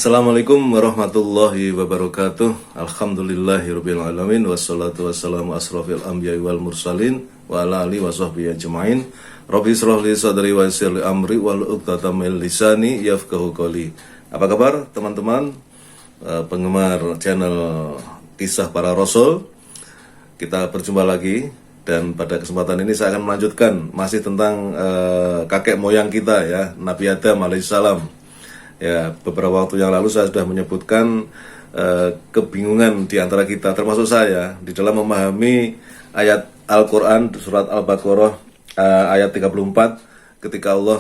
Assalamualaikum warahmatullahi wabarakatuh. Alhamdulillahirabbil alamin wassalatu wassalamu asrofil anbiya'i wal mursalin wa ala alihi washabbihi ajmain. Rabbi shrah li sadri wa yassir li amri wahlul 'uqdatam min lisani yafqahu qawli. Apa kabar teman-teman penggemar channel Kisah Para Rasul? Kita berjumpa lagi dan pada kesempatan ini saya akan melanjutkan masih tentang kakek moyang kita ya, Nabi Adam alaihissalam. Ya, beberapa waktu yang lalu saya sudah menyebutkan kebingungan di antara kita, termasuk saya, di dalam memahami ayat Al-Quran, surat Al-Baqarah ayat 34, ketika Allah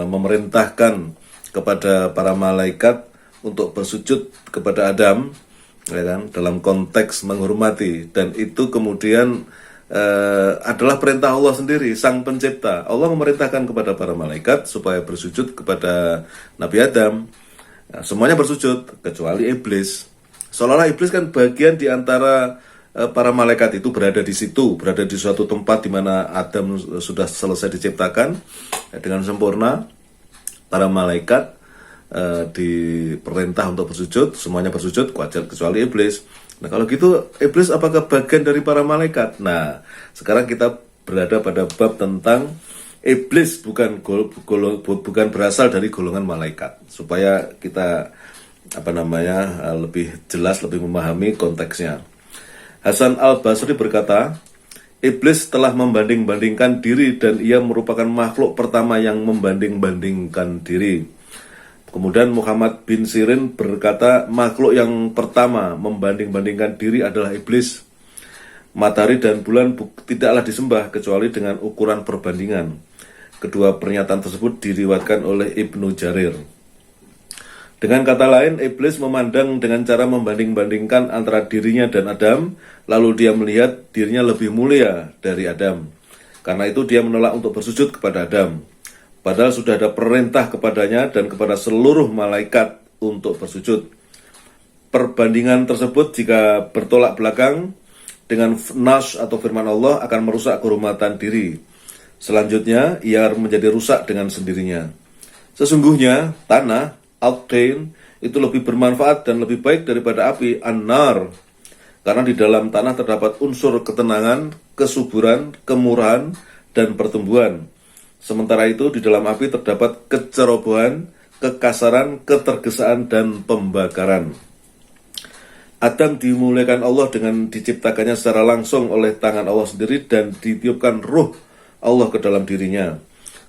memerintahkan kepada para malaikat untuk bersujud kepada Adam, ya kan, dalam konteks menghormati, dan itu kemudian adalah perintah Allah sendiri, sang pencipta. Allah memerintahkan kepada para malaikat supaya bersujud kepada Nabi Adam. Nah, semuanya bersujud kecuali iblis. Seolah-olah iblis kan bagian di antara para malaikat itu berada di situ, berada di suatu tempat di mana Adam sudah selesai diciptakan dengan sempurna. Para malaikat diperintah untuk bersujud, semuanya bersujud kecuali iblis. Nah, kalau gitu iblis apakah bagian dari para malaikat? Nah, sekarang kita berada pada bab tentang iblis bukan berasal dari golongan malaikat, supaya kita lebih jelas, lebih memahami konteksnya. Hasan Al-Basri berkata, iblis telah membanding-bandingkan diri dan ia merupakan makhluk pertama yang membanding-bandingkan diri. Kemudian Muhammad bin Sirin berkata, makhluk yang pertama membanding-bandingkan diri adalah iblis. Matahari dan bulan tidaklah disembah kecuali dengan ukuran perbandingan. Kedua pernyataan tersebut diriwayatkan oleh Ibnu Jarir. Dengan kata lain, iblis memandang dengan cara membanding-bandingkan antara dirinya dan Adam, lalu dia melihat dirinya lebih mulia dari Adam. Karena itu dia menolak untuk bersujud kepada Adam. Padahal sudah ada perintah kepadanya dan kepada seluruh malaikat untuk bersujud. Perbandingan tersebut jika bertolak belakang dengan nas atau firman Allah akan merusak kehormatan diri. Selanjutnya, ia menjadi rusak dengan sendirinya. Sesungguhnya, tanah, al-tain, itu lebih bermanfaat dan lebih baik daripada api, an-nar. Karena di dalam tanah terdapat unsur ketenangan, kesuburan, kemurahan, dan pertumbuhan. Sementara itu di dalam api terdapat kecerobohan, kekasaran, ketergesaan, dan pembakaran. Adam dimuliakan Allah dengan diciptakannya secara langsung oleh tangan Allah sendiri dan ditiupkan ruh Allah ke dalam dirinya.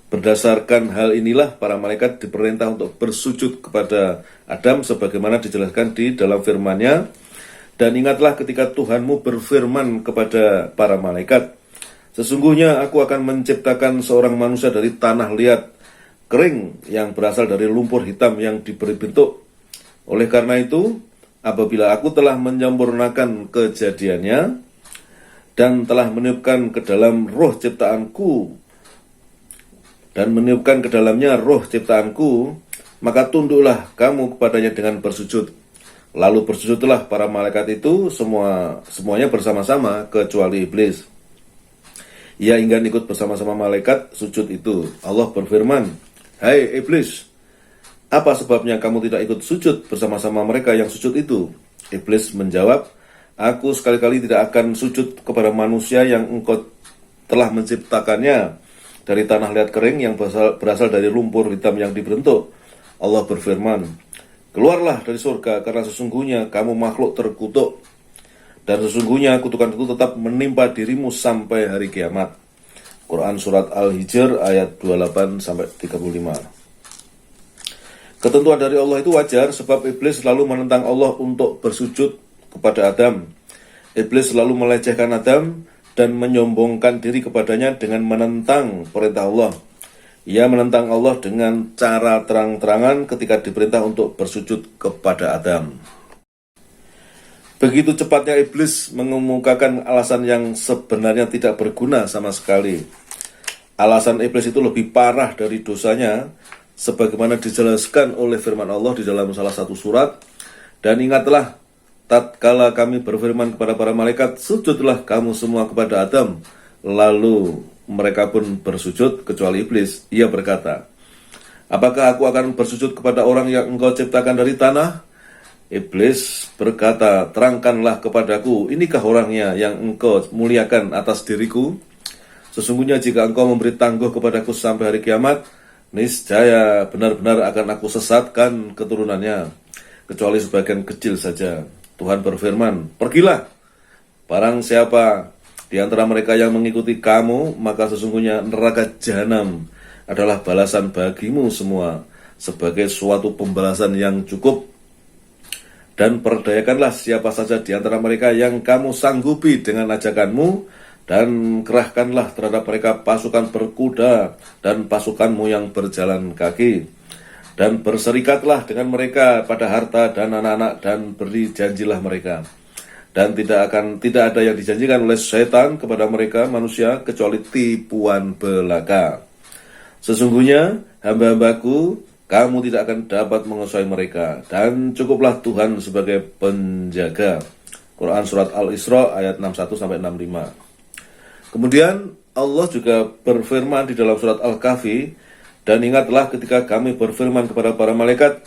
Berdasarkan hal inilah para malaikat diperintah untuk bersujud kepada Adam sebagaimana dijelaskan di dalam firman-Nya. Dan ingatlah ketika Tuhanmu berfirman kepada para malaikat, sesungguhnya aku akan menciptakan seorang manusia dari tanah liat, kering, yang berasal dari lumpur hitam yang diberi bentuk. Oleh karena itu, apabila aku telah menyempurnakan kejadiannya, dan telah meniupkan ke dalam roh ciptaanku, dan meniupkan ke dalamnya roh ciptaanku, maka tunduklah kamu kepadanya dengan bersujud. Lalu bersujudlah para malaikat itu semuanya bersama-sama kecuali iblis. Ia enggan ikut bersama-sama malaikat sujud itu. Allah berfirman, hai iblis, apa sebabnya kamu tidak ikut sujud bersama-sama mereka yang sujud itu? Iblis menjawab, aku sekali-kali tidak akan sujud kepada manusia yang engkau telah menciptakannya dari tanah liat kering yang berasal dari lumpur hitam yang dibentuk. Allah berfirman, keluarlah dari surga karena sesungguhnya kamu makhluk terkutuk. Dan sesungguhnya kutukan itu tetap menimpa dirimu sampai hari kiamat. Quran Surat Al-Hijr ayat 28-35. Ketentuan dari Allah itu wajar sebab iblis selalu menentang Allah untuk bersujud kepada Adam. Iblis selalu melecehkan Adam dan menyombongkan diri kepadanya dengan menentang perintah Allah. Ia menentang Allah dengan cara terang-terangan ketika diperintah untuk bersujud kepada Adam. Begitu cepatnya iblis mengemukakan alasan yang sebenarnya tidak berguna sama sekali. Alasan iblis itu lebih parah dari dosanya, sebagaimana dijelaskan oleh firman Allah di dalam salah satu surat. Dan ingatlah, tatkala kami berfirman kepada para malaikat, sujudlah kamu semua kepada Adam. Lalu mereka pun bersujud kecuali iblis. Ia berkata, apakah aku akan bersujud kepada orang yang engkau ciptakan dari tanah? Iblis berkata, terangkanlah kepadaku, inikah orangnya yang engkau muliakan atas diriku? Sesungguhnya jika engkau memberi tangguh kepadaku sampai hari kiamat, niscaya benar-benar akan aku sesatkan keturunannya, kecuali sebagian kecil saja. Tuhan berfirman, pergilah, barang siapa di antara mereka yang mengikuti kamu, maka sesungguhnya neraka jahanam adalah balasan bagimu semua, sebagai suatu pembalasan yang cukup. Dan perdayakanlah siapa saja di antara mereka yang kamu sanggupi dengan ajakanmu, dan kerahkanlah terhadap mereka pasukan berkuda dan pasukanmu yang berjalan kaki. Dan berserikatlah dengan mereka pada harta dan anak-anak, dan beri janjilah mereka. Dan tidak ada yang dijanjikan oleh setan kepada mereka manusia kecuali tipuan belaka. Sesungguhnya hamba-hambaku, kamu tidak akan dapat menguasai mereka, dan cukuplah Tuhan sebagai penjaga. Quran Surat Al-Isra ayat 61-65. Kemudian Allah juga berfirman di dalam surat Al-Kahfi, dan ingatlah ketika kami berfirman kepada para malaikat,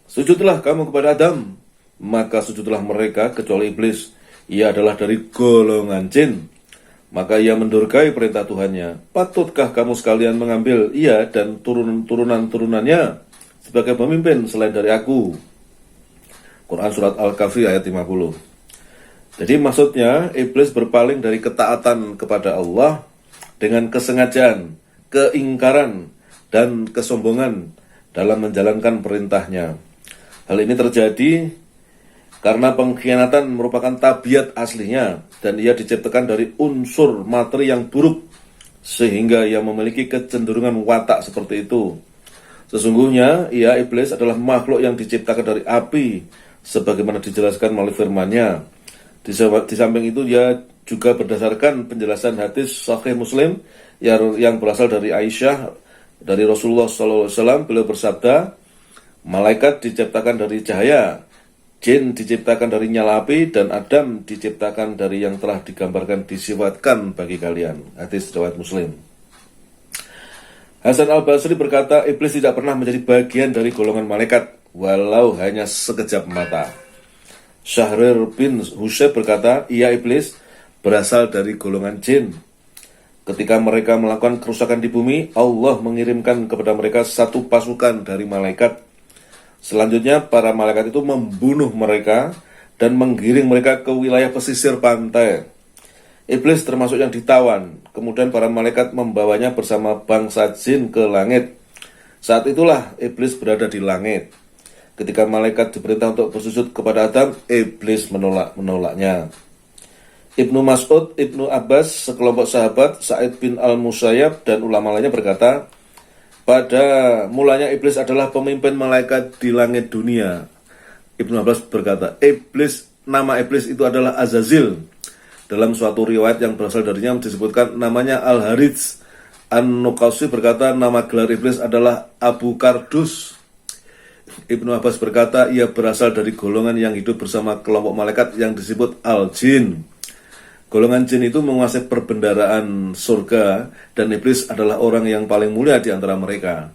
sujudlah kamu kepada Adam, maka sujudlah mereka kecuali iblis. Ia adalah dari golongan jin. Maka ia mendurgai perintah Tuhannya. Patutkah kamu sekalian mengambil ia dan turunan-turunannya sebagai pemimpin selain dari aku? Quran Surat Al-Kahfi ayat 50. Jadi maksudnya iblis berpaling dari ketaatan kepada Allah dengan kesengajaan, keingkaran, dan kesombongan dalam menjalankan perintahnya. Hal ini terjadi karena pengkhianatan merupakan tabiat aslinya, dan ia diciptakan dari unsur materi yang buruk, sehingga ia memiliki kecenderungan watak seperti itu. Sesungguhnya ia, iblis, adalah makhluk yang diciptakan dari api, sebagaimana dijelaskan melalui firman-Nya. Di samping itu ia juga berdasarkan penjelasan hadis Sahih Muslim yang berasal dari Aisyah, dari Rasulullah SAW. Beliau bersabda, malaikat diciptakan dari cahaya, jin diciptakan dari nyala api, dan Adam diciptakan dari yang telah digambarkan disifatkan bagi kalian. Hadis riwayat Muslim. Hasan Al-Basri berkata, iblis tidak pernah menjadi bagian dari golongan malaikat, walau hanya sekejap mata. Syahrir bin Husayb berkata, ia, iblis, berasal dari golongan jin. Ketika mereka melakukan kerusakan di bumi, Allah mengirimkan kepada mereka satu pasukan dari malaikat. Selanjutnya para malaikat itu membunuh mereka dan menggiring mereka ke wilayah pesisir pantai. Iblis termasuk yang ditawan. Kemudian para malaikat membawanya bersama bangsa jin ke langit. Saat itulah iblis berada di langit. Ketika malaikat diperintah untuk bersujud kepada Adam, iblis menolaknya. Ibnu Mas'ud, Ibnu Abbas, sekelompok sahabat, Sa'id bin Al-Musayyab, dan ulama lainnya berkata, pada mulanya iblis adalah pemimpin malaikat di langit dunia. Ibnu Abbas berkata, nama iblis itu adalah Azazil. Dalam suatu riwayat yang berasal darinya disebutkan namanya Al-Harits. An-Nuqasi berkata nama gelar iblis adalah Abu Kardus. Ibnu Abbas berkata ia berasal dari golongan yang hidup bersama kelompok malaikat yang disebut Al-Jin. Golongan jin itu menguasai perbendaharaan surga, dan iblis adalah orang yang paling mulia di antara mereka.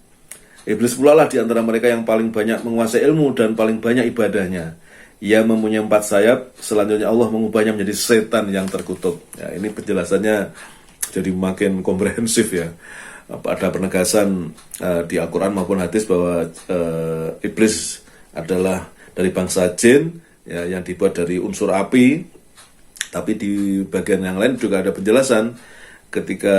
Iblis pula lah di antara mereka yang paling banyak menguasai ilmu dan paling banyak ibadahnya. Ia mempunyai 4 sayap, selanjutnya Allah mengubahnya menjadi setan yang terkutuk. Ya, ini penjelasannya jadi makin komprehensif ya. Ada penegasan di Al-Quran maupun hadis bahwa iblis adalah dari bangsa jin ya, yang dibuat dari unsur api. Tapi di bagian yang lain juga ada penjelasan ketika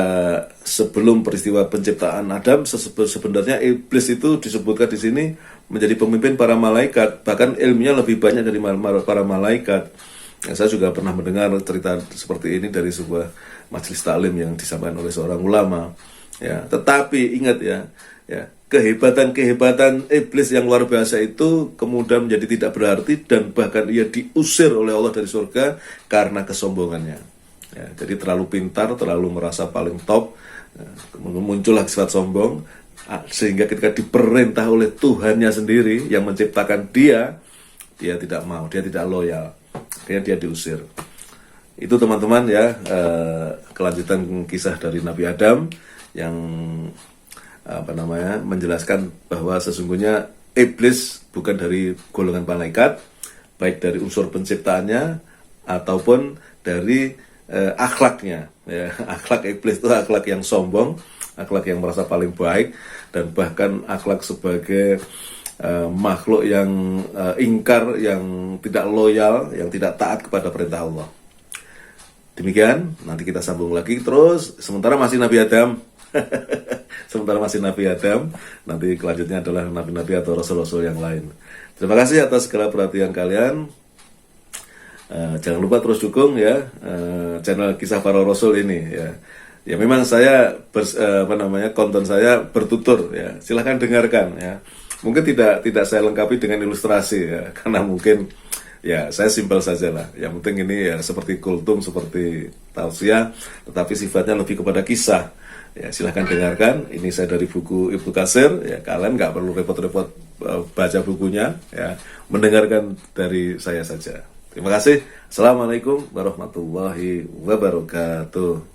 sebelum peristiwa penciptaan Adam, sebenarnya iblis itu disebutkan di sini menjadi pemimpin para malaikat, bahkan ilmunya lebih banyak dari para malaikat. Ya, saya juga pernah mendengar cerita seperti ini dari sebuah majelis taklim yang disampaikan oleh seorang ulama. Ya, tetapi ingat ya, kehebatan iblis yang luar biasa itu kemudian menjadi tidak berarti, dan bahkan ia diusir oleh Allah dari surga karena kesombongannya. Ya, jadi terlalu pintar, terlalu merasa paling top, ya, kemudian muncullah sifat sombong, Sehingga ketika diperintah oleh Tuhannya sendiri yang menciptakan dia tidak mau, dia tidak loyal, akhirnya dia diusir. Itu teman-teman ya, kelanjutan kisah dari Nabi Adam yang menjelaskan bahwa sesungguhnya iblis bukan dari golongan malaikat, baik dari unsur penciptaannya ataupun dari akhlaknya ya. Akhlak iblis itu akhlak yang sombong, akhlak yang merasa paling baik, dan bahkan akhlak sebagai makhluk yang ingkar, yang tidak loyal, yang tidak taat kepada perintah Allah. Demikian, nanti kita sambung lagi terus. Sementara masih Nabi Adam. Sementara masih Nabi Adam, nanti kelanjutnya adalah nabi-nabi atau rasul-rasul yang lain. Terima kasih atas segala perhatian kalian. Jangan lupa terus dukung ya channel Kisah Para Rasul ini ya. Ya memang saya konten saya bertutur ya. Silahkan dengarkan ya. Mungkin tidak saya lengkapi dengan ilustrasi ya, karena mungkin ya saya simpel saja lah. Yang penting ini ya seperti kultum, seperti tausiah, tetapi sifatnya lebih kepada kisah. Ya silahkan dengarkan. Ini saya dari buku Ibnu Katsir ya. Kalian nggak perlu repot-repot baca bukunya ya. Mendengarkan dari saya saja. Terima kasih. Assalamualaikum warahmatullahi wabarakatuh.